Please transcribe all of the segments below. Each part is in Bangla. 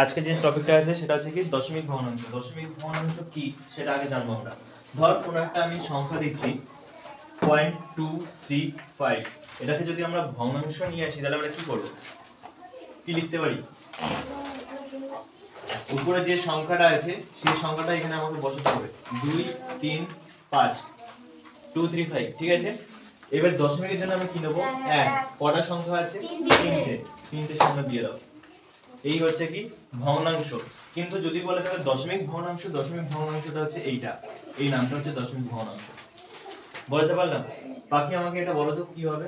আজকে যে টপিকটা আছে সেটা হচ্ছে কি দশমিক ভগ্নাংশ। দশমিক ভগ্নাংশ কি সেটা আগে জানবো আমরা। ধর কোনো একটা আমি সংখ্যা দিচ্ছি 0.235, এটাকে যদি আমরা ভগ্নাংশ নিয়ে আসি তাহলে আমরা কি করব, কি লিখতে পারি? উপরে যে সংখ্যাটা আছে সেই সংখ্যাটা এখানে আমাকে বসাতে হবে 2 3 5 2 3 5, ঠিক আছে। এবার দশমিকের জন্য আমি কি নেব? 1। কটা সংখ্যা আছে? তিনটে সংখ্যা দিয়ে দাও। এই হচ্ছে কি ভগ্নাংশ। কিন্তু যদি বলে তাহলে দশমিক ভগ্নাংশ, দশমিক ভগ্নাংশটা হচ্ছে এইটা, এই নামটা হচ্ছে দশমিক ভগ্নাংশ। বলতে পারলাম? বাকি আমাকে এটা বলো তো কি হবে।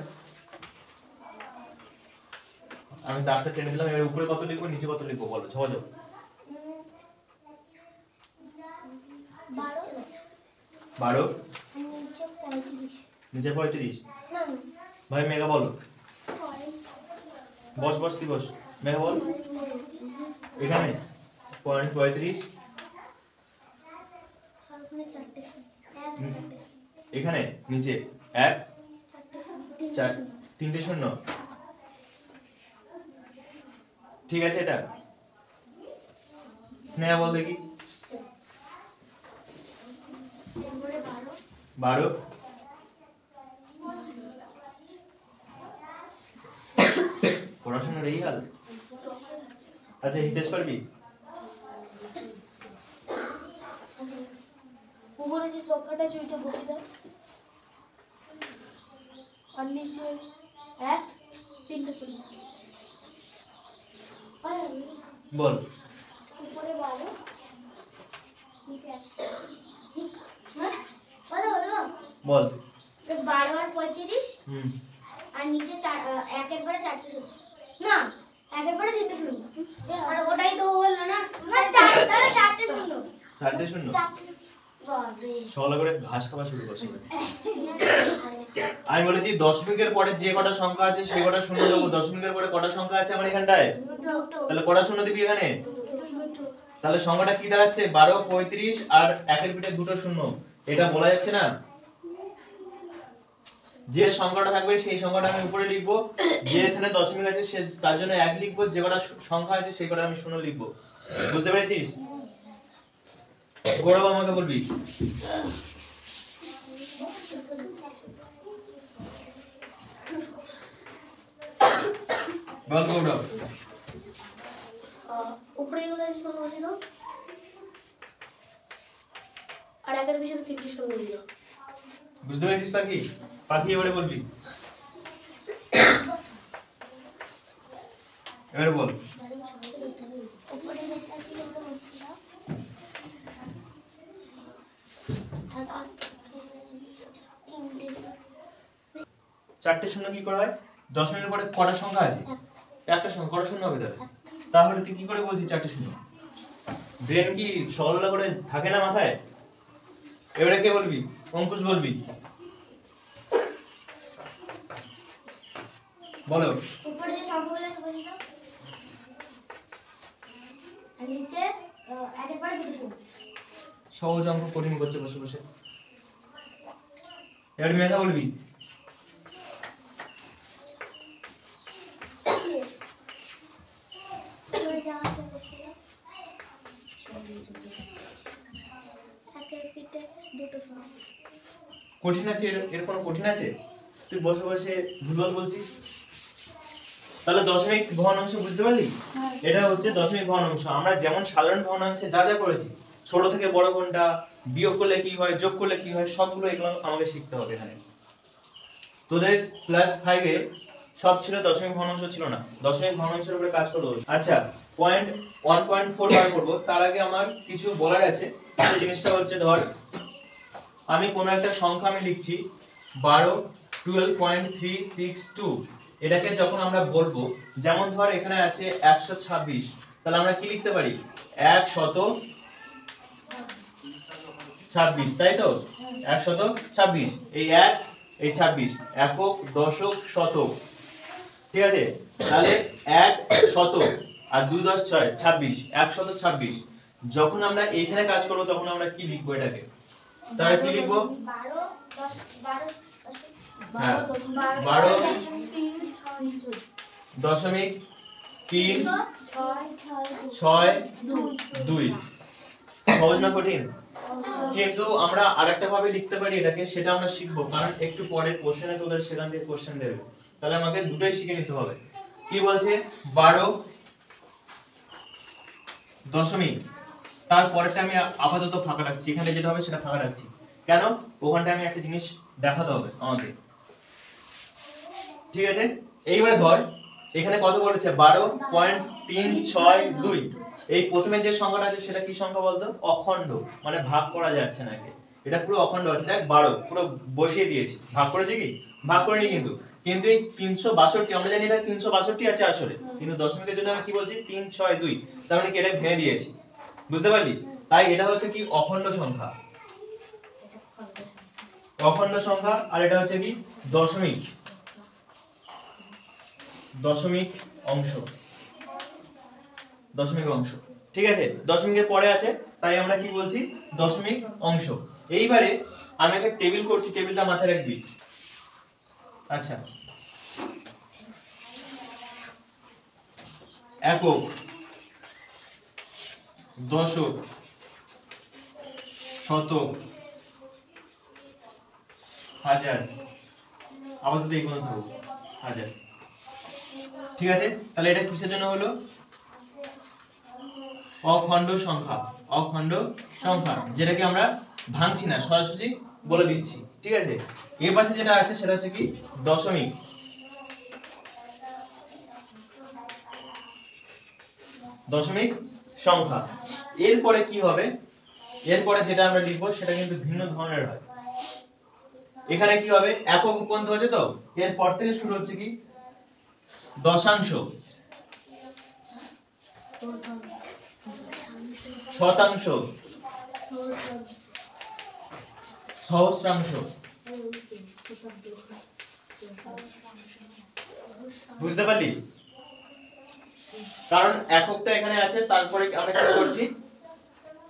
আমি দাগটা টেনে দিলাম, এবার উপরে কত লিখবো নিচে কত লিখবো বলো, সহজ হবে। 12 নিচে 35। ভাই মেঘা বলো, বস বস তুই বস, মেঘা বল। এখানে 35, এখানে নিচে 1 4 তিনটে শূন্য, ঠিক আছে। এটা স্নেহা বল দেখি। 12 পড়াশোনার এই হাল। আচ্ছা হিতেশ পারবি? উপরে যে সংখ্যাটা আছে ওইটা বসে দাও, আর নিচে 1 3টে শূন্য। বল। উপরে 12 নিচে 1। বল। 12 আর 35 আর নিচে 1 একবারে 4টে শূন্য, না 1 একবারে 3টে শূন্য, আর ওটাই তো বললো না, তাহলে 4টে শূন্য। 4টে শূন্য। বাপরে, সকালে করে ঘাস খাওয়া শুরু করছে। আমি বলেছি দশমিকের পরে যে কটা সংখ্যা আছে সেই কটা শূন্য দেবো। দশমিকের পরে কটা সংখ্যা আছে আমার এখানটায়, তাহলে কটা শূন্য দিবি এখানে? তাহলে সংখ্যাটা কি দাঁড়াচ্ছে? 12 35 আর একের পিঠে দুটো শূন্য। এটা বলা যাচ্ছে না? যে সংখ্যাটা থাকবে সেই সংখ্যাটা আমি উপরে লিখবো, যে এখানে দশমিক আছে সে তার জন্য 1 লিখবো, যে কটা সংখ্যা আছে সেই কটা আমি শূন্য লিখবো। বুঝতে পেরেছিস? গৌরব আমাকে বলবি। বল গৌরব। উপরে এগুলো শূন্য বসে দাও, আর একের পিছনে 3টে শূন্য দিয়ে দাও। বুঝতে পেরেছিস পাখি? পাখি এবারে বলবি, এবারে বল। উপরে যেটা ছিল ওটা বসে দাও, আর 4টে শূন্য কি করে হয়? দশমিকের পরে কটা সংখ্যা আছে? একটা সংখ্যা, কটা শূন্য হবে তাহলে? তাহলে তুই কি করে বলছিস 4টে শূন্য? ব্রেন কি সরলতা করে থাকে না মাথায়? এবারে কে বলবি? অঙ্কুশ বলবি, বলো। উপরে যে সংখ্যাগুলো আছে বসে দাও, আর নিচে 1 একবারে 2টে শূন্য। সহজ অঙ্ক কঠিন করছে বসে বসে। এবারে মেধা বলবি। উপরে যা আছে বসে দাও, একের পিঠে 2টে শূন্য। কঠিন আছে? এর কোনো কঠিন আছে? তুই বসে বসে ভুলভাল বলছিস। তাহলে দশমিক ভগ্নাংশ বুঝতে পারলি? এটা হচ্ছে দশমিক ভগ্নাংশ। আমরা যেমন সাধারণ ভগ্নাংশে যা যা করেছি, ছোট থেকে বড় কোনটা, বিয়োগ করলে কি হয়, যোগ করলে কি হয়, সবগুলো এগুলো আমাকে শিখতে হবে এখানে। তোদের ক্লাস 5 এ সব ছিল, দশমিক ভগ্নাংশ ছিল না। দশমিক ভগ্নাংশের উপরে কাজ করবো। আচ্ছা, 1.4 বার করবো। তার আগে আমার কিছু বলার আছে। সেই জিনিসটা হচ্ছে, ধর আমি কোনো একটা সংখ্যা আমি লিখছি 12.362। এটাকে যখন আমরা বলবো, যেমন ধর এখানে আছে 126, তাহলে আমরা কি লিখতে পারি? 126, তাই তো? 126, এই 1 এই 26, একক দশক শতক, ঠিক আছে। তাহলে 1 শতক আর 2 10 6 26, 126। যখন আমরা এইখানে কাজ করবো তখন আমরা কি লিখবো এটাকে? তাহলে কি লিখবো? 12 10 12 হ্যাঁ, 12 দশমিক 3 ছয় 6 2 সহজ না কঠিন? কিন্তু আমরা আরেকটা ভাবে লিখতে পারি এটাকে, সেটা আমরা শিখবো, কারণ একটু পরে কোশ্চেনে তোদের সেখান থেকে কোশ্চেন দেবে, তাহলে আমাকে দুটোই শিখে নিতে হবে। কি বলছে 12 দশমিক, তারপরটা আমি আপাতত ফাঁকা রাখছি, এখানে যেটা হবে সেটা ফাঁকা রাখছি। কেন? ওখানটা আমি একটা জিনিস দেখাতে হবে আমাকে, ঠিক আছে? এইবারে ধর এখানে কত বলেছে 12.362। এই প্রথমে যে সংখ্যাটা আছে সেটা কি সংখ্যা বলতো? অখণ্ড, মানে ভাগ করা যাচ্ছে না, এটা পুরো অখণ্ড আছে। দেখ 12 পুরো বসিয়ে দিয়েছি, ভাগ করেছি কি? ভাগ করিনি কিন্তু। কিন্তু এই 362 আমরা জানি এটা 362 আছে আসলে, কিন্তু দশমিকের জন্য আমি কি বলছি 362, তার মানে কি এটা ভেঙে দিয়েছি, বুঝতে পারলি? তাই এটা হচ্ছে কি অখণ্ড সংখ্যা, অখণ্ড সংখ্যা। আর এটা হচ্ছে কি দশমিক, দশমিক অংশ, দশমিক অংশ, ঠিক আছে? দশমিকের পরে আছে, তাই আমরা কি বলছি দশমিক অংশ। এইবারে আমি একটা টেবিল করছি, টেবিলটা মাথায় রাখবি। আচ্ছা, একক, দশক, শতক, হাজার, আপাতত এই পর্যন্ত থাকুক, হাজার, ঠিক আছে? তাহলে এটা কিসের জন্য হলো? অখণ্ড সংখ্যা, অখণ্ড সংখ্যা, যেটাকে আমরা ভাঙছি না, সরাসরি বলে দিচ্ছি, ঠিক আছে? এর পাশে যেটা আছে সেটা হচ্ছে কি দশমিক, দশমিক সংখ্যা। এরপরে কি হবে? এরপরে যেটা আমরা লিখবো সেটা কিন্তু ভিন্ন ধরনের হয়। এখানে কি হবে? একক পর্যন্ত হচ্ছে, তো এরপর থেকে শুরু হচ্ছে কি দশাংশ, শতাংশ, সহস্রাংশ, বুঝতে পারলি? কারণ এককটা এখানে আছে, তারপরে আমরা কি করছি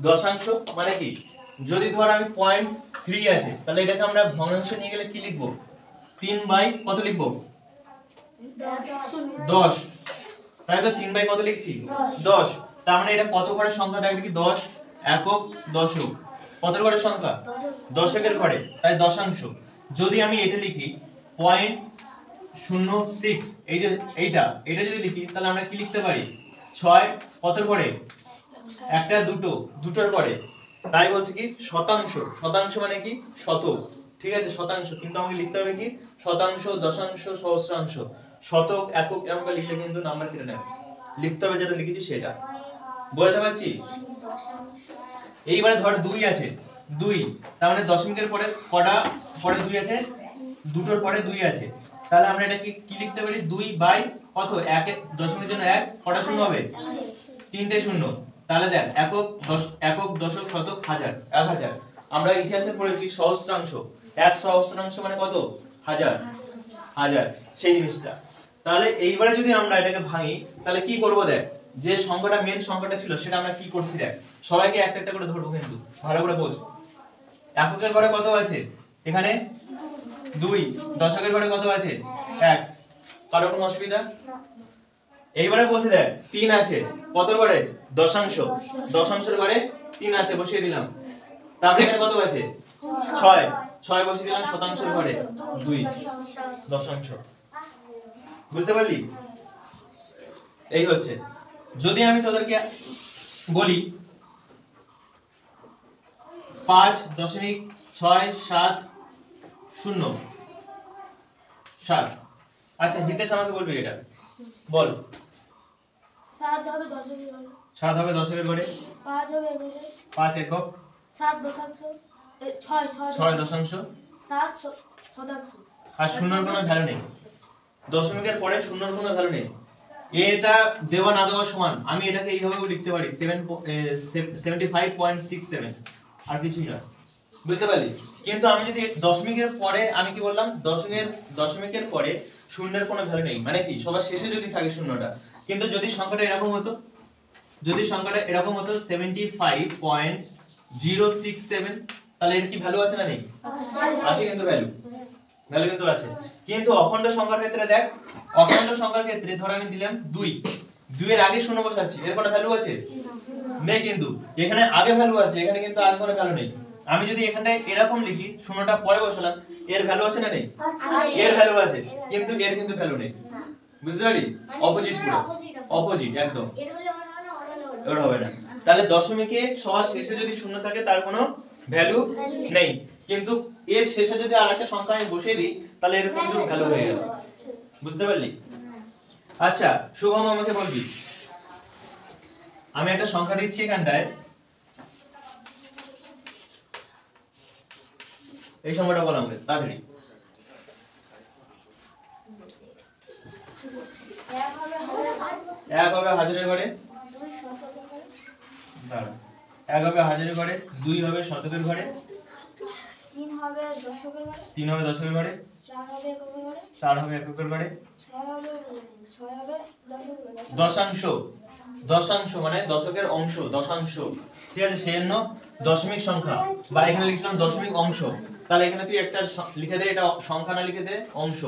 দশাংশ, মানে কি যদি ধর আমি 0.3 আছে, তাহলে এটাকে আমরা ভগ্নাংশ নিয়ে গেলে কি লিখবো? 3 বাই কত লিখবো? 10, তাই তো 3 বাই কত লিখছি? 10। তার মানে এটা কত ঘরের সংখ্যা? দেখবি কি 10 একক, দশক, কত ঘরের সংখ্যা? দশকের ঘরে, তাই দশাংশ। যদি আমি এটা লিখি 0.06, এই যে এটা যদি লিখি, তাহলে আমরা কি লিখতে পারি 6 কতর পরে? একটা, দুটো, দুটোর পরে, তাই বলছি কি শতাংশ। শতাংশ মানে কি শতক, ঠিক আছে? শতাংশ। কিন্তু আমাকে লিখতে হবে কি শতাংশ, দশাংশ, সহস্রাংশ, শতক, একক, এরকম করে লিখলে কিন্তু নাম্বার কেটে নেবে। লিখতে হবে যেটা লিখেছি সেটা, বুঝতে পারছি? এইবারে ধর 2 আছে, 2, তার মানে দশমিকের পরে কটা পরে 2 আছে? দুটোর পরে 2 আছে, তাহলে আমরা এটা কি লিখতে পারি? 2 বাই কত? 1, দশমিকের জন্য 1, কটা শূন্য হবে? 3টে শূন্য। তাহলে দেখ একক, দশক, শতক, হাজার, 1000। আমরা ইতিহাসে পড়েছি সহস্রাংশ, 1 সহস্রাংশ মানে কত? 1000, হাজার, সেই জিনিসটা। তাহলে এইবারে যদি আমরা এটাকে ভাঙি, তাহলে কি করব? দেখ যে সংখ্যাটা মেন সংখ্যাটা ছিল সেটা আমরা কি করছি, দেখ সবাইকে একটা একটা করে ধরবো, কিন্তু ভালো করে বোঝ। এককের পরে কত আছে? এখানে 2, দশকের পরে কত আছে? 1, কারো কোনো অসুবিধা? এইবারে বলছে দেখ 3 আছে, কতর পরে? দশাংশ, দশাংশের পরে 3 আছে, বসিয়ে দিলাম। তারপরে এখানে কত আছে? 6, 6 বসিয়ে দিলাম। শতাংশের ঘরে 2, দশাংশ, বুঝতে পারলি? এই হচ্ছে। যদি আমি তোদেরকে বলি 5.6707, আচ্ছা হিতেশ আমাকে বলবি এটা বল। 7 হবে দশকের ঘরে, 7 হবে দশকের ঘরে, 5 হবে এককে, 5 একক, 7 দশাংশ, 6 দশাংশ, 7 শতাংশ। আর শূন্যর কোনো ভ্যালু নেই। দশমিকের পরে শূন্যর কোনো ভ্যালু নেই। এটা দেওয়া না দেওয়া সমান। আমি এটাকে এইভাবেও লিখতে পারি 75.67, আর কিছুই না, বুঝতে পারলি? কিন্তু আমি যদি দশমিকের পরে, আমি কি বললাম, দশমিকের পরে শূন্যের কোনো ভ্যালু নেই, মানে কি সবার শেষে যদি থাকে শূন্যটা। কিন্তু যদি সংখ্যাটা এরকম হতো, যদি সংখ্যাটা এরকম হতো 75.067, তাহলে এর কি ভ্যালু আছে না নেই? আছে, কিন্তু ভ্যালু কিন্তু আছে। কিন্তু অখণ্ড সংখ্যার ক্ষেত্রে দেখ, অখণ্ড সংখ্যার ক্ষেত্রে ধর আমি দিলাম 2, 2 এর আগে শূন্য বসাচ্ছি, এর কোনো ভ্যালু আছে? নেই। কিন্তু এখানে আগে ভ্যালু আছে, এখানে কিন্তু আগে কোনো ভ্যালু নেই। আমি যদি এখানটায় এরকম লিখি, শূন্যটা পরে বসালাম, এর ভ্যালু আছে না নেই? এর ভ্যালু আছে, কিন্তু এর কিন্তু ভ্যালু নেই। বুঝতে পারি? অপোজিট পুরো, অপোজিট একদম। ওটা হবে না। তাহলে দশমিকে সবার শেষে যদি শূন্য থাকে তার কোনো ভ্যালু নেই, কিন্তু এর শেষে যদি আরেকটা সংখ্যা আমি বসিয়ে দিই তাহলে এর কিন্তু ভ্যালু হয়ে গেল। বুঝতে পারলি? আচ্ছা শুভম আমাকে বলবি, আমি একটা সংখ্যা দিচ্ছি এখানটায়, এই সংখ্যাটা বল আমাকে তাড়াতাড়ি। এক হবে হাজারের ঘরে, দাঁড়া, এক হবে হাজারের ঘরে, 2 হবে শতকের ঘরে, 3 হবে দশকের ঘরে, 3 হবে দশকের ঘরে, 4 হবে এককের ঘরে, 4 হবে এককের ঘরে, 6 হবে দশকের ঘরে, দশাংশ, দশাংশ মানে দশকের অংশ, দশাংশ, ঠিক আছে? সেই জন্য দশমিক সংখ্যা, বা এখানে লিখলাম দশমিক অংশ, তাহলে এখানে তুই একটা লিখে দে, এটা সংখ্যা না লিখে দে অংশ।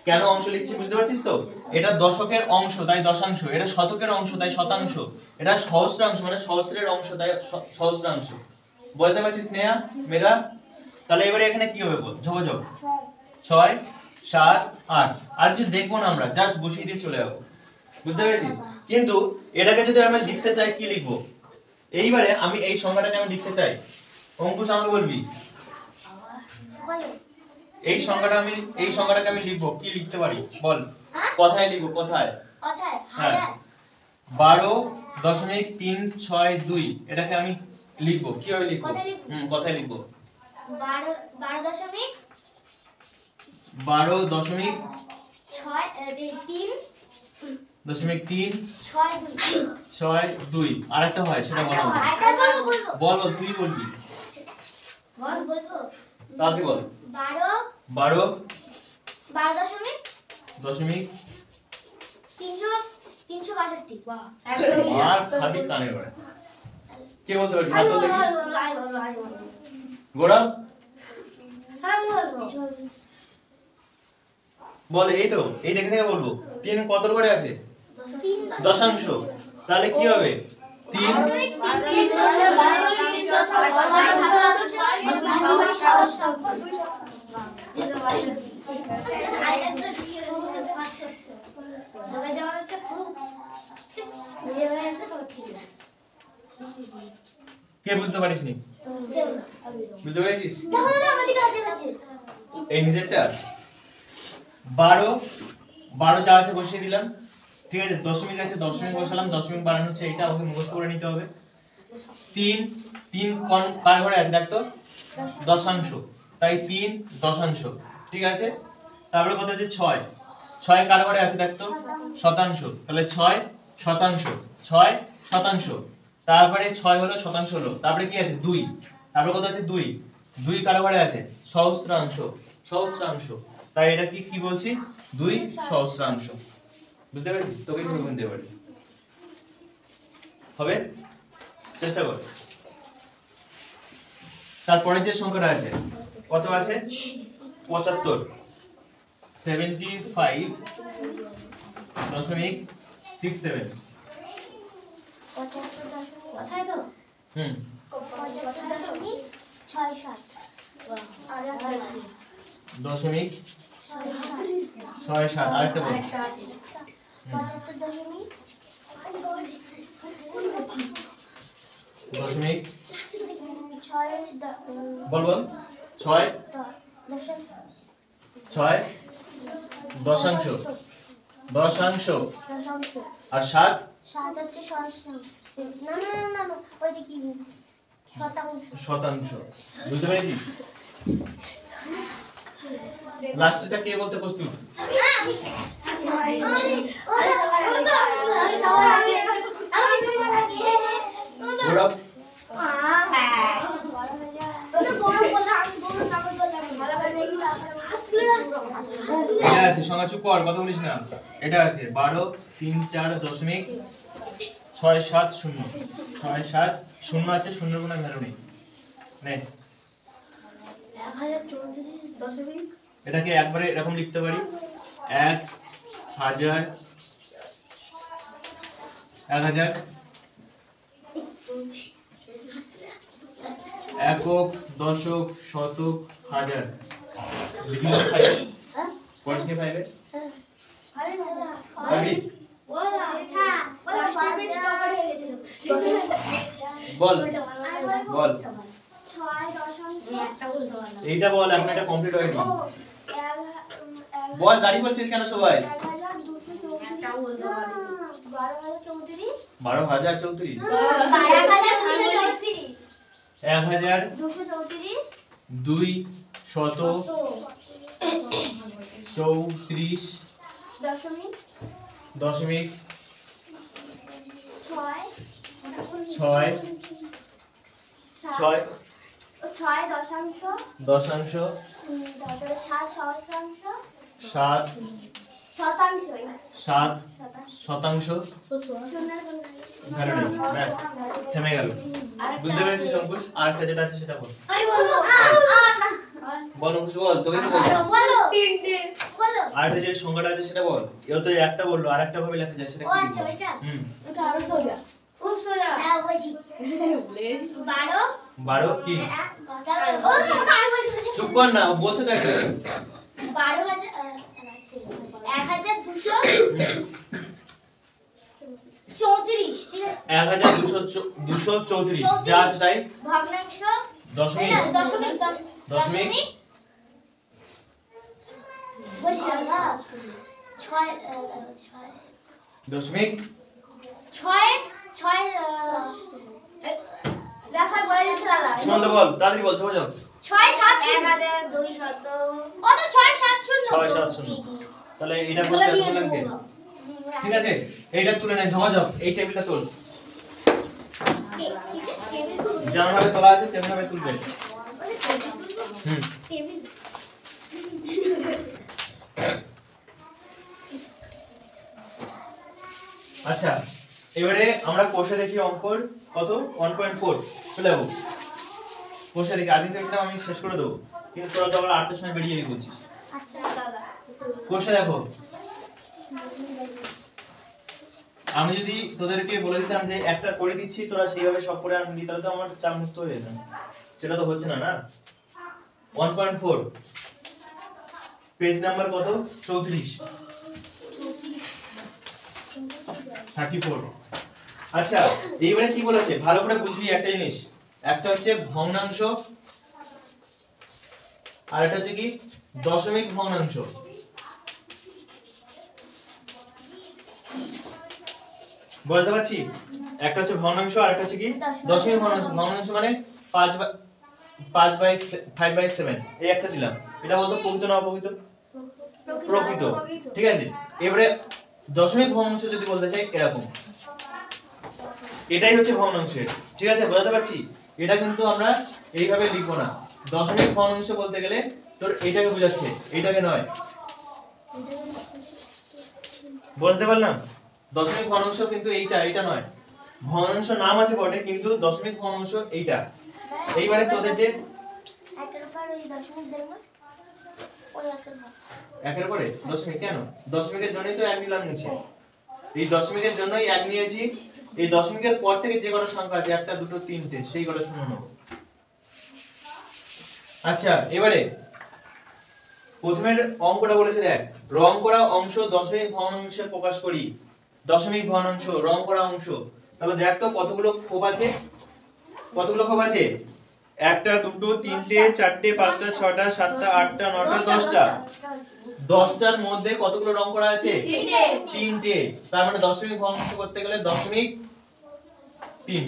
কেন অংশ লিখছি বুঝতে পারছিস তো? এটা দশকের অংশ তাই দশাংশ, এটা শতকের অংশ তাই শতাংশ, এটা সহস্রাংশ মানে সহস্রের অংশ তাই সহস্রাংশ। বলতে পারছিস স্নেহা, মেঘা? তাহলে এবারে এখানে কি হবে বল, যোগাযোগ। 6 7 8, আর কিছু দেখবো না আমরা, জাস্ট বসিয়ে দিয়ে চলে যাবো। বুঝতে পেরেছিস? কিন্তু এটাকে যদি আমি লিখতে চাই কি লিখবো? এইবারে আমি এই সংখ্যাটাকে আমি লিখতে চাই, অঙ্কুশ আমাকে বলবি এই সংখ্যাটাকে আমি লিখবো, কি লিখতে পারি বল? কথায় লিখবো, কথায়। হ্যাঁ, 12.362 এটাকে আমি লিখবো, কিভাবে লিখবো? কথায় লিখবো। 12.362 আরেকটা হয় সেটা বল। বল বল, তুই বলবি, তাড়াতাড়ি বল। 12.362 আর খাবি কানের গোড়া। কে বলতে পারবি? হাত তোল দেখি। গোড়াল বল। এই তো, এই দেখে থেকে বলবো। 3 কতর ঘরে আছে? দশাংশ। তাহলে কি হবে? 3 কে বুঝতে পারিসনি? বুঝতে পেরেছিস? এই নিচেরটা 12 যা আছে বসিয়ে দিলাম, ঠিক আছে? দশমিক আছে, দশমিক বসালাম, দশমিক বানানো হচ্ছে, এটা আমাকে মুখস্থ করে নিতে হবে। 3 কার ঘরে আছে দেখ তো? দশাংশ, তাই 3 দশাংশ, ঠিক আছে? তারপরে কত আছে? 6 কার ঘরে আছে দেখ তো? শতাংশ, তাহলে 6 শতাংশ, 6 শতাংশ। তারপরে 6 হলো শতাংশ হলো, তারপরে কি আছে? 2, তারপরে কত আছে? 2 কার ঘরে আছে? সহস্রাংশ, সহস্রাংশ, তাই এটা কি বলছি? 2 সহস্রাংশ। বুঝতে পেরেছিস? তোকে কি বলতে পারি? হবে? চেষ্টা কর। তারপরে যে সংখ্যাটা আছে কত আছে? 75, 75.67। দশমিক 6.7 আরেকটা বল। দশমিক বল বল। 6 দশাংশ, দশাংশ আর 7 শতাংশ। বুঝতে পেরেছিস? লাস্টটা কে বলতে প্রস্তুত? ওরা এটা আছে, সংখ্যা চুপ কর, কথা বলিস না। এটা আছে 12.34.670, 670 আছে, শূন্যের কোনো ভ্যালু নেই। নে, এটাকে একবারে এরকম লিখতে পারি, 1000 1000 একক, দশক, শতক, হাজার। বিভিন্ন ফাইভ পড়ছিস নি ফাইভে? পারবি? বল বল এইটা বল, এখন এটা কমপ্লিট হয়নি। বস দাঁড়িয়ে বলছিস কেন সবাই? 12,034 1234 দশমিক 6 দশাংশ 7 শতাংশ। ভ্যালু ব্যাস থেমে গেল। বুঝতে পেরেছিস অঙ্কুশ? আরেকটা যেটা আছে সেটা বল। বল অঙ্কুশ বল, তোকে তো বল। আরেকটা যে সংখ্যাটা আছে সেটা বল। এও তো একটা বললো, আরেকটা ভাবে লেখা যায় সেটা কি? আচ্ছা ওইটা ওটা আরো সোজা। খুব সোজা। হ্যাঁ বলছি 12 কি? চুপ চুপ কর না, বলছে তো একটা। 12,034 ঠিক আছে 1234 যা আছে তাই ভগ্নাংশ দশমিক দশমিক বলছি দাদা 6 দশমিক 6 দেখা বলে দিতে দাদা সুমন্ত বল, তাড়াতাড়ি বল, চলে যাও। 6,700 কত 6,700 6,700 তাহলে এটা বলতে এত লাগছে। ঠিক আছে, এইটা তুলে নে, ঝমাঝম এই টেবিলটা তোল। যেমন ভাবে তোলা আছে তেমন ভাবে তুলবে। টেবিল আচ্ছা, এবারে আমরা কোষে দেখি অঙ্কর কত 1.4 চলে যাবো কোষে দেখি। আজকে ভেবেছিলাম আমি শেষ করে দেবো, কিন্তু তোরা তো আবার 8টার সময় বেরিয়ে যাবি বলছিস। আচ্ছা দাদা কোষে দেখো, আমি যদি তোদেরকে বলে দিতাম যে একটা করে দিচ্ছি তোরা সেইভাবে সব করে আনবি, তাহলে তো আমার চাপ মুক্ত হয়ে যেত। সেটা তো হচ্ছে না না। 1.4 পেজ নাম্বার কত? 34 34। আচ্ছা, এইবারে কি বলেছে ভালো করে বুঝবি একটা জিনিস। একটা হচ্ছে ভগ্নাংশ আর একটা হচ্ছে কি দশমিক ভগ্নাংশ। বলতে পারছি? একটা হচ্ছে ভগ্নাংশ আর একটা হচ্ছে কি দশমিক ভগ্নাংশ। ভগ্নাংশ মানে 5/7 এই একটা দিলাম। এটা বলতো প্রকৃত না অপ্রকৃত? প্রকৃত। ঠিক আছে, এবারে দশমিক ভগ্নাংশ যদি বলতে চাই এরকম, এটাই হচ্ছে ভগ্নাংশের। ঠিক আছে, বোঝাতে পারছি? এটা কিন্তু আমরা এইভাবে লিখবো না। দশমিক ভগ্নাংশ বলতে গেলে তোর এটাকে বোঝাচ্ছে, এটাকে নয়। বুঝতে পারলাম? দশমিক ভগ্নাংশ কিন্তু এইটা নয়। ভগ্নাংশ নাম আছে বটে, কিন্তু দশমিক ভগ্নাংশ এইটা। এইবারে তোদের যে একের পর ওই দশমিক দেব ওই একের পর একের পরে দশমিক কেন? দশমিকের জন্যই তো এক নিলাম নিচে। এই দশমিকের জন্যই এক নিয়েছি। এই দশমিকের পর থেকে যে কটা সংখ্যা আছে, একটা দুটো তিনটে, সেই কটা শুনে নেব। আচ্ছা, এবারে প্রথমের অঙ্কটা বলেছে দেখ, রং করা অংশ দশমিক ভগ্নাংশে প্রকাশ করি। দশমিক ভগ্নাংশ রং করা অংশ। তাহলে দেখ তো কতগুলো খোপ আছে? কতগুলো খোপ আছে? একটা, দুটো, তিনটে, চারটে, পাঁচটা, ছটা, সাতটা, আটটা, নটা, 10টা। 10টার মধ্যে কতগুলো রং করা আছে? তিনটে। তার মানে দশমিক ভগ্নাংশ করতে গেলে 0.3।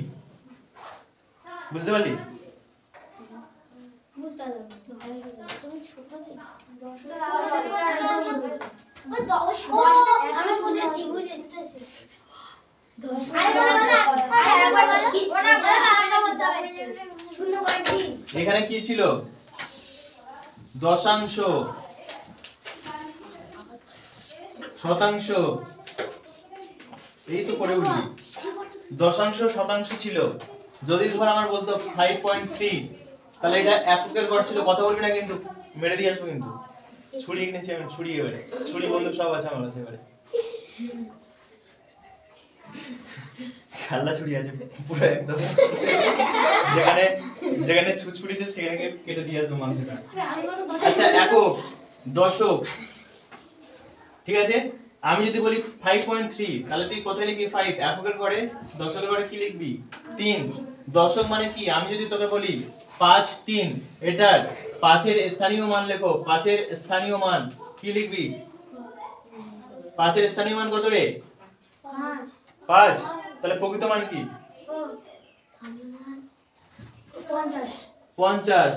বুঝতে পারলি? তুমি ছোট আমি বুঝেছি বুঝেছি এখানে কি ছিল? দশাংশ, শতাংশ, এই তো করে উঠবি। দশাংশ শতাংশ ছিল। যদি ধর আমার বলতো 5.3, তাহলে এটা এককের ঘর ছিল। কথা বলবি না কিন্তু, মেরে দিয়ে আসবো কিন্তু। ছুরি কিনেছি আমি, ছুরি এবারে ছুরি বন্ধু সব আছে আমার কাছে এবারে। খাল্লা ছুরি আছে পুরো একদম, যেখানে যেখানে ছুঁচপুড়িতে সেখানে কেটে দিয়ে আসবো মাংসটা। আচ্ছা একক, দশক, ঠিক আছে। আমি যদি বলি 5.3 তাহলে তুই কোথায় লিখবি 5, এককের পরে দশকের পরে কি লিখবি 3। দশক মানে কি, আমি যদি তোকে বলি 5 3, এটার 5 এর স্থানীয় মান লেখো, 5 এর স্থানীয় মান কি লিখবি? 5 এর স্থানীয় মান কত রে? 5। তাহলে প্রকৃত মান কি? 50।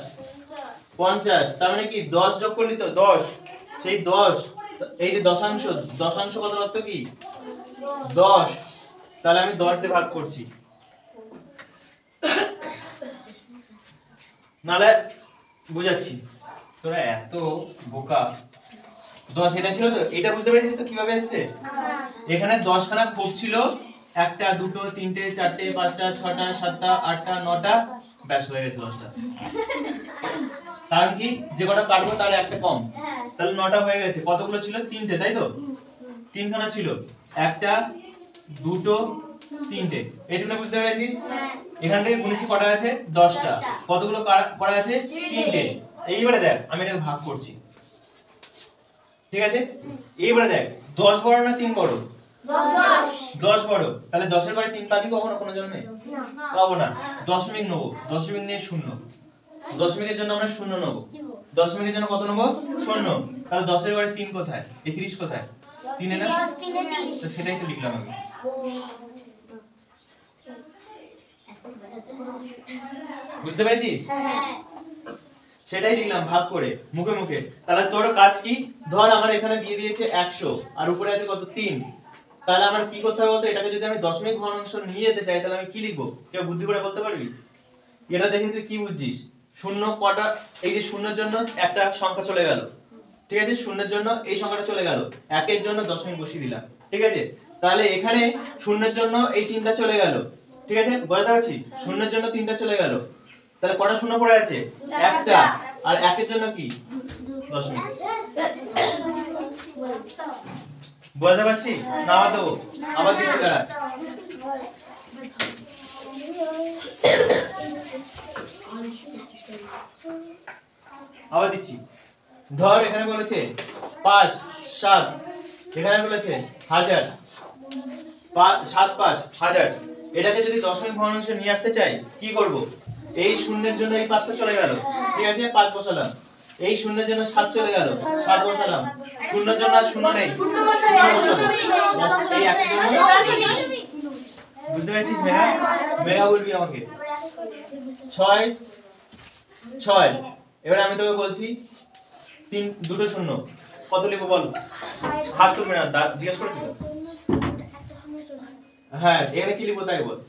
50 তার মানে কি 10 যোগ করলি তো 10, সেই 10 এই যে দশাংশ, দশাংশ কত অর্থ কি 10, তাহলে আমি 10 দিয়ে ভাগ করছি, নালে বুঝাচ্ছি তোরা এত বোকা। 10 এটা ছিল তো, এটা বুঝতে পেরেছিস তো কিভাবে এসেছে? এখানে 10 খানা খোপ ছিল, 1টা 2টো 3টে 4টে 5টা 6টা 7টা 8টা 9টা, ব্যাস হয়ে গেছে 10টা। কারণ কি, যে কটা কাটবো তার একটা কম, তাহলে 9টা হয়ে গেছে। কতগুলো ছিল? 3টে, তাই তো? 3 খানা ছিল, 1টা 2টো 3টে, এইটুকু বুঝতে পেরেছিস? এখান থেকে গুনেছি কটা আছে? 10টা। কতগুলো করা আছে? 3টে। এইবারে দেখ আমি এটাকে ভাগ করছি, ঠিক আছে? এইবারে দেখ 10 বড় না 3 বড়? 10 বড়, তাহলে 10 এর পরে 3 পাবি কখনো কোনো জন্মে? পাবো না। দশমিক নেবো, দশমিক নিয়ে শূন্য, দশমিকের জন্য আমরা শূন্য নেবো, দশমিকের জন্য কত নেবো? শূন্য। তাহলে 10 এর পরে 3 কোথায়? এই 30 কোথায়? 3 এ না, তো সেটাই তো লিখলাম আমি। বুঝতে পেরেছিস? সেটাই লিখলাম ভাগ করে মুখে মুখে। তাহলে তোর কাজ কি? ধর আমার এখানে দিয়ে দিয়েছে 100 আর উপরে আছে কত? 3। তাহলে আমার কি করতে হবে বলতো? এটাকে যদি আমি দশমিক ভগ্নাংশ নিয়ে যেতে চাই তাহলে আমি কি লিখবো? কেউ বুদ্ধি করে বলতে পারবি? এটা দেখে তুই কি বুঝছিস? শূন্য কটা, এই যে শূন্যের জন্য একটা সংখ্যা চলে গেল, ঠিক আছে? শূন্যের জন্য এই সংখ্যাটা চলে গেল, একের জন্য দশমিক বসিয়ে দিলাম, ঠিক আছে? তাহলে এখানে শূন্যের জন্য এই 3টা চলে গেল, ঠিক আছে? বুঝতে পারছি? শূন্যের জন্য 3টা চলে গেল, তাহলে কটা শূন্য পড়ে আছে? একটা। আর একের জন্য কি? দশমিক। বুঝতে পারছি না? আবার দেবো, আবার দিচ্ছি তারা। আবার দিচ্ছি। ধর এখানে বলেছে 5 7, এখানে বলেছে 1000, 7 5 1000। এটাকে যদি দশমিক ভগ্নাংশে নিয়ে আসতে চাই কি করব? এই শূন্যের জন্য এই 5টা চলে গেল, ঠিক আছে? 5 বসালাম। এই শূন্যের জন্য 7 চলে গেল, 7 বসালাম। শূন্যের জন্য আর শূন্য নেই, শূন্য বসাবো। এই একটা জন্য বুঝতে পেরেছিস? মেঘা, মেঘা বলবি আমাকে 6 6। এবারে আমি তোকে বলছি 3 দুটো শূন্য, কত লিখবো বল? হাত তুলবে না, জিজ্ঞেস করেছিল। হ্যাঁ, এখানে কি লিখবো তাই বল।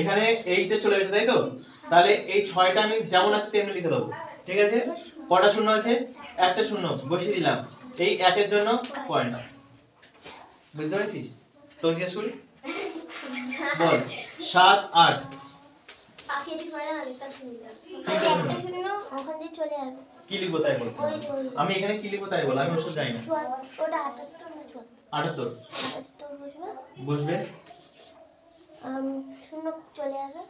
এখানে এইটা চলে গেছে, তাই তো? তাহলে এই 6টা আমি যেমন আছে তেমনি লিখে দেবো, ঠিক আছে? কটা শূন্য আছে? একটা শূন্য বসিয়ে দিলাম, এই একের জন্য পয়েন্ট। বুঝতে পেরেছিস? তো জিজ্ঞেস করি বল 7 8। কি লিখবো তাই বল। আমি এখানে কি লিখবো তাই বল, আমি ওসব জানি না। 78 বসবে, শূন্য চলে আসবে।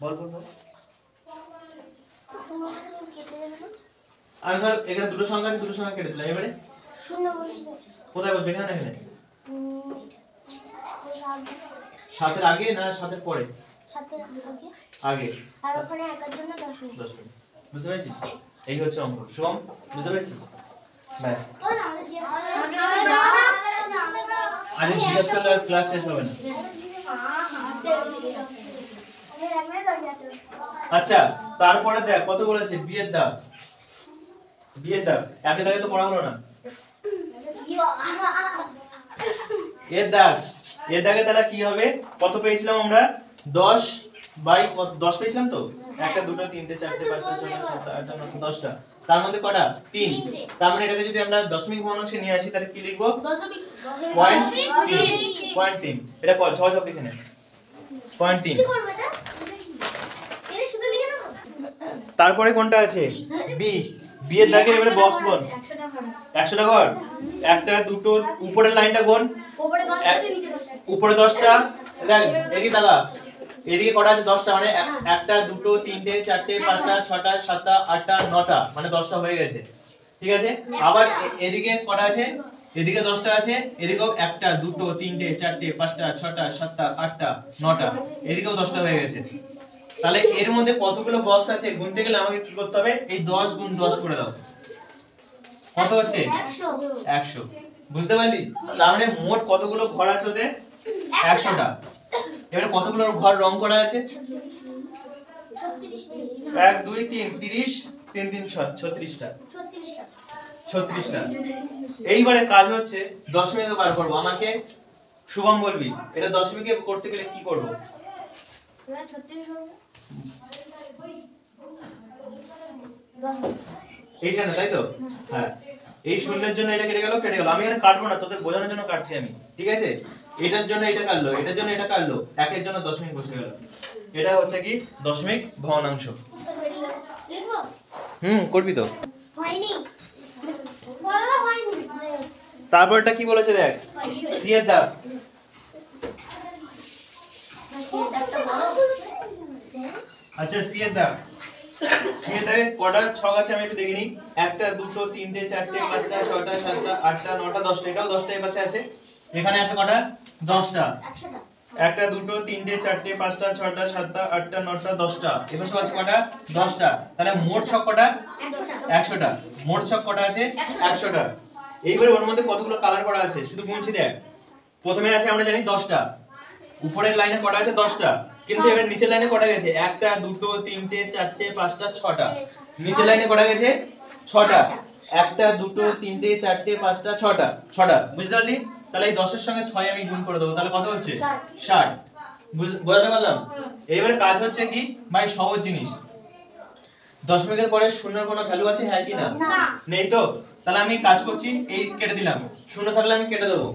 বল বল বল। কেটে যাবে না? আমি ধর এখানে দুটো সংখ্যা আছে, দুটো সংখ্যা কেটে দিলাম। এবারে শূন্য বসবে। কোথায় বসবে? এখানে না এখানে? 7 এর আগে না 7 এর পরে? 7 এর আগে। আগে। আর ওখানে একের জন্য 10 মিনিট। বুঝতে পেরেছিস? এই হচ্ছে অঙ্ক। শুভম বুঝতে পেরেছিস? ব্যাস। আজ জিজ্ঞেস করলে ক্লাস শেষ হবে না। আচ্ছা তারপরে দেখ কত বলেছে বিয়ের দাগ। বিয়ের দাগ একে দাগে তো পড়া হলো না। এর দাগ, এর দাগে তাহলে কি হবে? কত পেয়েছিলাম আমরা? 10 বাই 10 পেয়েছিলাম তো? 1 2 3 4 5 6 7 8 9 10টা। তার মধ্যে কটা? 3। তার মানে এটাকে যদি আমরা দশমিক ভগ্নাংশে নিয়ে আসি তাহলে কি লিখবো? দশমিক পয়েন্ট 3। এটা কত? 6 লিখে নে। পয়েন্ট 3। কি করবে এটা? তারপরে কোনটা আছে? বি। বি এর দাগে এবারে বক্স বল। 100টা ঘর আছে। 100টা ঘর, একটা দুটো, উপরের লাইনটা কোন? উপরে 10টা আছে, নিচে 10টা। উপরে 10টা, দেখ এদিকে দাদা, এদিকে কটা আছে? 10টা, মানে একটা দুটো তিনটে চারটে পাঁচটা ছটা সাতটা আটটা নটা, মানে 10টা হয়ে গেছে, ঠিক আছে। আবার এদিকে কটা আছে? এদিকে 10টা আছে, এদিকেও একটা দুটো তিনটে চারটে পাঁচটা ছটা সাতটা আটটা নটা, এদিকেও 10টা হয়ে গেছে। তাহলে এর মধ্যে কতগুলো বক্স আছে গুনতে গেলে আমাকে কি করতে হবে? এই 10 গুণ 10 করে দাও। কত হচ্ছে? 100। বুঝতে পারলি? তার মানে মোট কতগুলো ঘর আছে ওতে? 100টা। এবারে কতগুলো ঘর রং করা আছে? 1 2 3 30, 3 3 6 36টা। 36টা। এইবারে কাজ হচ্ছে দশমিকে বার করব। আমাকে শুভম বলবি এটা দশমিকে করতে গেলে কি করব? 36 হবে। এই জানা, তাই তো? হ্যাঁ, এই শূন্যের জন্য এটা কেটে গেল, কেটে গেল। আমি আর কাটবো না, তোদের বোঝানোর জন্য কাটছি আমি, ঠিক আছে। এটার জন্য এটা কাটলো, এটার জন্য এটা কাটলো, একের জন্য দশমিক বসে গেল। এটা হচ্ছে কি দশমিক ভগ্নাংশ। লিখবো? করবি তো। হয়নি। বলা হয়নি। তারপরটা কি বলেছে দেখ, সি এর দাগ। আচ্ছা, সি এর দাগ। সি এর দাগে কটা ছক আছে আমি একটু দেখে নিই। একটা দুটো তিনটে চারটে পাঁচটা ছটা সাতটা আটটা নটা 10টা, এটাও 10টা এর পাশে আছে। এখানে আছে কটা? 10টা। 100টা। একটা দুটো তিনটে চারটে পাঁচটা ছটা সাতটা আটটা নটা 10টা, এপাশে আছে কটা? 10টা। তাহলে মোট ছক কটা? 100টা। মোট ছক কটা আছে? 100টা। এইবারে ওর মধ্যে কতগুলো কালার করা আছে শুধু গুনছি দেখ। প্রথমে আছে আমরা জানি 10টা, উপরের লাইনে কটা আছে? 10টা। কিন্তু এবার নিচের লাইনে কটা গেছে? একটা দুটো তিনটে চারটে পাঁচটা ছটা। নিচের লাইনে কটা গেছে? 6টা। একটা দুটো তিনটে চারটে পাঁচটা ছটা, 6টা। বুঝতে পারলি? তাহলে এই 10 এর সঙ্গে 6 আমি গুণ করে দেবো, তাহলে কত হচ্ছে? 60। বুঝতে পারলাম? এইবার কাজ হচ্ছে কি ভাই, সহজ জিনিস। দশমিকের পরে শূন্যের কোনো ভ্যালু আছে, হ্যাঁ কি না? নেই তো? তাহলে আমি কাজ করছি, এই কেটে দিলাম, শূন্য থাকলে আমি কেটে দেবো,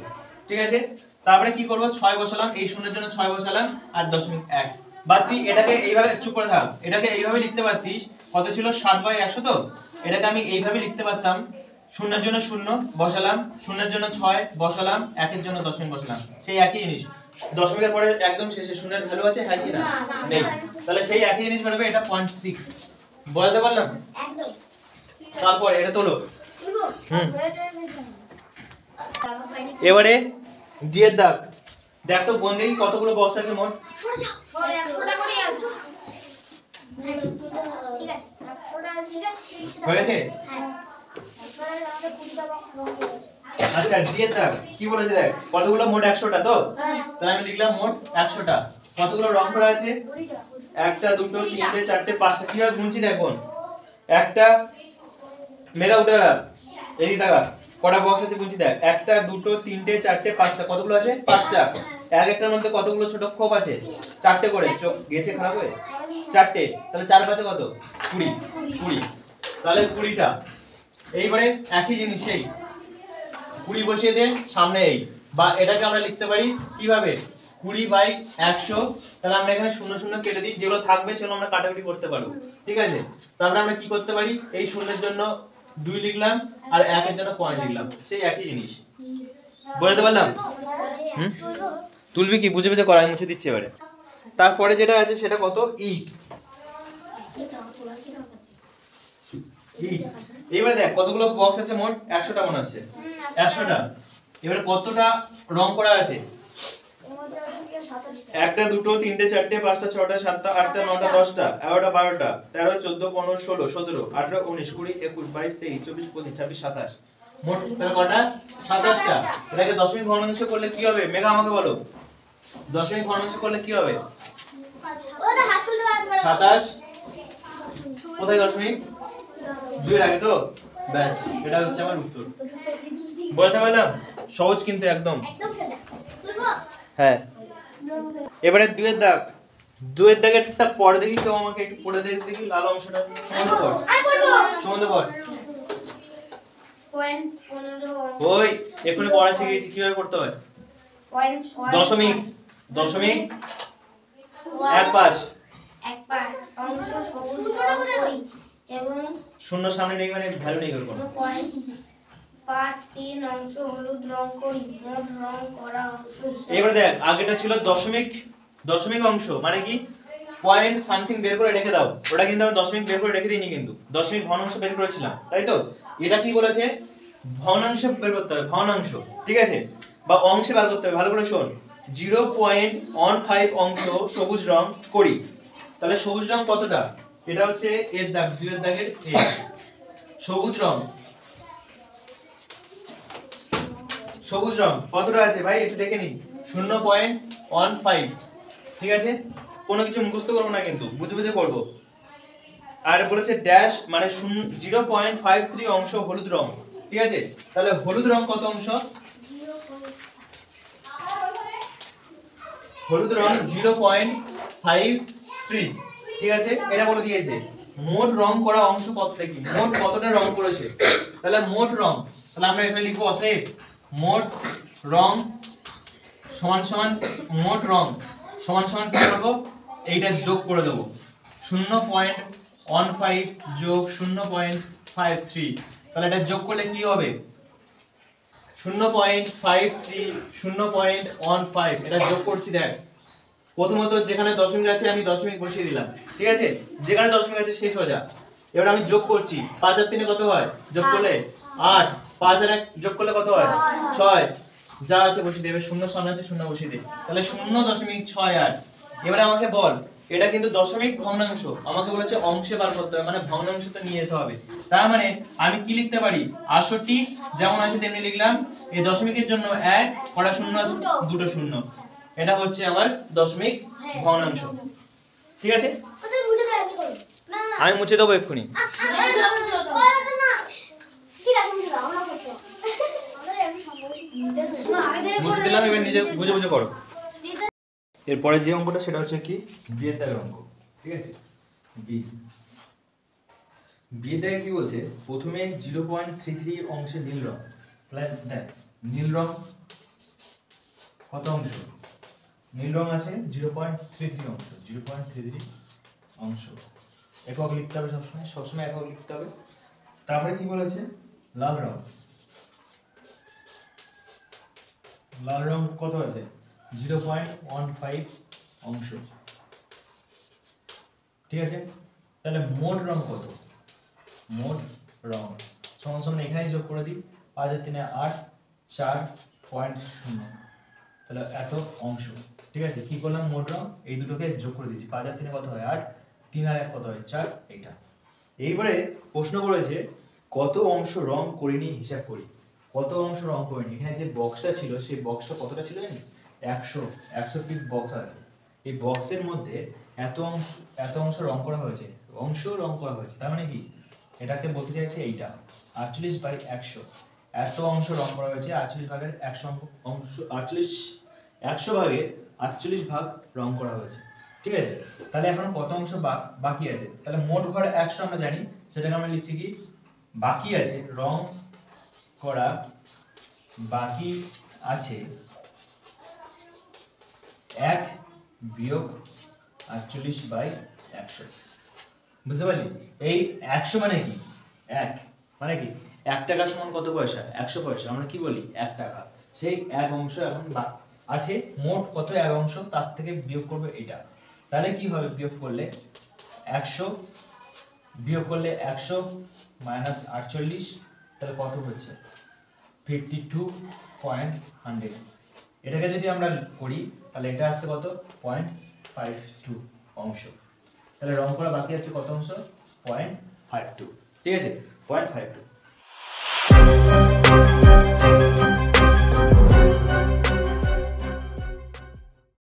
ঠিক আছে। তারপরে কি করব? 6 বসালাম, এই শূন্যের জন্য 6 বসালাম, আর 0.1 বাদ তুই এটাকে এইভাবে চুপ করে থাক। এটাকে এইভাবে লিখতে পারতিস, কত ছিল? 60/100 তো। এটাকে আমি এইভাবে লিখতে পারতাম, শূন্যের জন্য 0 বসালাম, শূন্যের জন্য 6 বসালাম, একের জন্য দশমিক বসালাম, সেই একই জিনিস। দশমিকের পরে একদম শেষে শূন্যের ভ্যালু আছে, হ্যাঁ কি না? নেই। তাহলে সেই একই জিনিস বেরোবে, এটা 0.6। বলতে পারলাম? একদম। তারপর এটা তোলো। লিখবো? এবারে ডি এর দাগ। দেখ তো কোন দিকে কতগুলো বক্স আছে মোট? সরে যাও। সরে 100টা করে আছে। ঠিক আছে। 100টা ঠিক আছে। হয়ে গেছে? হ্যাঁ। 100টা আমাদের 20টা বক্স রং করেছে। আচ্ছা, ডি এর দাগ কি বলেছে দেখ, কতগুলো? মোট 100টা তো। তাহলে আমি লিখলাম মোট 100টা। কতগুলো রং করা আছে? 20টা। একটা দুটো তিনটে চারটে পাঁচটা। কিভাবে গুনছি দেখুন। একটা মেগা উঠে গেল, এই দাগা কটা বক্স আছে গুনছি দেখ। একটা দুটো তিনটে চারটে পাঁচটা, কতগুলো আছে? 5টা। এক একটার মধ্যে কতগুলো ছোট খোপ আছে? 4টে করে। চোখ গেছে খারাপ হয়ে? 4টে। তাহলে 4 5 কত? 20। 20। তাহলে 20টা। এইবারে একই জিনিস, সেই 20 বসিয়ে দেন সামনে এই, বা এটাকে আমরা লিখতে পারি কিভাবে? 20/100। তাহলে আমরা এখানে 0 0 কেটে দিই, যেগুলো থাকবে সেগুলো আমরা কাটাকুটি করতে পারবো, ঠিক আছে। তারপরে আমরা কি করতে পারি? এই 0 এর জন্য 2 লিখলাম, আর 1 এর জন্য পয়েন্ট লিখলাম, সেই একই জিনিস। বুঝতে পারলাম? তুলবি কি? বুঝে বুঝে করা, আমি মুছে দিচ্ছি এবারে। তারপরে যেটা আছে সেটা কত? ই। এবারে দেখ কতগুলো বক্স আছে মোট? 100টা মনে আছে। 100টা। এবারে কতটা রং করা আছে? একটা দুটো তিনটে চারটে পাঁচটা ছটা সাতটা আটটা নটা 10টা 11টা 12টা 13 14 15 16 17 18 19 20 21 22 23 24 25 26 27 মোট তাহলে কটা? 27টা। এটাকে দশমিক ভগ্নাংশ করলে কি হবে? মেঘা আমাকে বলো, দশমিক ভগ্নাংশ করলে কি হবে? ওটা হাত তুলতে পারবে। 27 কোথায় দশমিক? 2 এর আগে তো। ব্যাস, এটা হচ্ছে আমার উত্তর। বলতে পারলাম? সহজ কিন্তু একদম। একদম সোজা। তুলবো? হ্যাঁ। এবারে 2 এর দাগ। 2 এর দাগেরটা পড়ে দেখি, কেউ আমাকে একটু পড়ে দেখি লাল অংশটা। সমান কর। আমি করব। সমান কর। পয়েন্ট 15 ওই এখনি পড়া শিখেছি কিভাবে করতে হয়। পয়েন্ট দশমিক 15 15 অংশ সবুজ রং করি। এবং শূন্য সামনে নেই মানে ভ্যালু নেই ওর কোনো। 0.53 অংশ হলুদ রং করি। মোট রং করা অংশ হিসাবে এবারে দেখ আগেটা ছিল দশমিক অংশ মানে কি পয়েন্ট সামথিং বের করে রেখে দাও, ওটা কিন্তু আমি দশমিক বের করে রেখে দিইনি, কিন্তু দশমিক ভগ্নাংশ বের করেছিলাম, তাই তো? এটা কি বলেছে ভগ্নাংশ বের করতে হবে, ভগ্নাংশ, ঠিক আছে, বা অংশে বার করতে হবে। ভালো করে শোন, 0.15 অংশ সবুজ রং করি, তাহলে সবুজ রং কতটা? এটা হচ্ছে এর দাগ, দুইয়ের দাগের এ সবুজ রং কতটা আছে ভাই একটু দেখে নি, 0.15, ঠিক আছে? কোনো কিছু মুখস্থ করবো না কিন্তু, বুঝে বুঝে করবো। আর বলেছে ড্যাশ মানে 0.53 অংশ হলুদ রং, ঠিক আছে? তাহলে হলুদ রং কত অংশ? হলুদ রং 0.53, ঠিক আছে? এটা বলে দিয়েছে। মোট রং করা অংশ কত দেখি, মোট কতটা রং করেছে, তাহলে মোট রং, তাহলে আমরা এখানে লিখবো অতএব মোট রং সমান সমান মোট রং সমান সমান কি করব, এইটা যোগ করে দেব, 0.15 যোগ 0.53, তাহলে এটা যোগ করলে কি হবে 0.53 0.15, এটা যোগ করছি। দেখ প্রথমত যেখানে দশমিক আছে আমি দশমিক বসিয়ে দিলাম, ঠিক আছে? যেখানে দশমিক আছে সেই সোজা। এবার আমি যোগ করছি, 5 আর 3 কত হয়, যোগ করলে 8, 5 আর 1 যোগ করলে কত হয় 6, যা আছে বসিয়ে দেবে, শূন্য সামনে আছে শূন্য বসিয়ে দে, তাহলে 0.68। এবারে আমাকে বল, এটা কিন্তু দশমিক ভগ্নাংশ, আমাকে বলেছে অংশে বার করতে হবে, মানে ভগ্নাংশ তো নিয়ে যেতে হবে। তার মানে আমি কি লিখতে পারি, 68 যেমন আছে তেমনি লিখলাম, এই দশমিকের জন্য 1 কটা শূন্য আছে, দুটো শূন্য, এটা হচ্ছে আমার দশমিক ভগ্নাংশ, ঠিক আছে? ওদের মুছে দাও, আমি করব না না আমি মুছে দেবো এক্ষুনি। ঠিক আছে মুছে দাও, আমরা করতে আমাদের এমনি সম্ভব না আগে মুছে দিলাম, এবার নিজে বুঝে বুঝে করো। এরপরে যে অঙ্কটা সেটা হচ্ছে কি বিয়ের দাগের অঙ্ক, ঠিক আছে? বিয়ের দাগে কি বলছে, প্রথমে 0.33 অংশে নীল রং, তাহলে দেখ নীল রং কত অংশ, নীল রং আছে 0.33 অংশ, 0.33 অংশ, একক লিখতে হবে সবসময় একক লিখতে হবে। তারপরে কি বলেছে, লাল রং কত আছে 0.15 অংশ, ঠিক আছে? তাহলে মোট রং কত, মোট রং সমান সমান এখানেই যোগ করে দিই, 5 আর 3 8, 4.0, তাহলে এত অংশ, ঠিক আছে? কি করলাম, মোট রং এই দুটোকে যোগ করে দিয়েছি, 5 আর 3 কত হয় 8, 3 আর 1 কত হয় 4, এইটা। এইবারে প্রশ্ন করেছে কত অংশ রং করিনি হিসাব করি, কত অংশ রং করিনি। এখানে যে বক্সটা ছিল সেই বক্সটা কতটা ছিল জানিস, 100 পিস বক্স আছে, এই বক্সের মধ্যে এত অংশ রং করা হয়েছে, রং করা হয়েছে, তার মানে কি এটাকে বলতে চাইছে এইটা 48/100, এত অংশ রং করা হয়েছে, 48 ভাগের 100 অংশ, 100 ভাগের 48 ভাগ রং করা হয়েছে, ঠিক আছে? তাহলে এখন কত অংশ বাকি আছে, তাহলে মোট ঘরে 100 আমরা জানি, সেটাকে আমরা লিখছি কি বাকি আছে, রং করা বাকি আছে 1 বিয়োগ 48/100, বুঝতে পারলি? এই 100 মানে কি 1 মানে কি 1 টাকা সমান কত পয়সা, 100 পয়সা, আমরা কি বলি 1 টাকা, সেই 1 অংশ এখন আছে, মোট কত 1 অংশ, তার থেকে বিয়োগ করবে এটা, তাহলে কি হবে বিয়োগ করলে 100 মাইনাস 48, তাহলে কত হচ্ছে 52.100, এটাকে যদি আমরা করি তাহলে এটা আসছে কত 0.52 অংশ, তাহলে রং করা বাকি আছে কত অংশ 0.52, ঠিক আছে 0.52।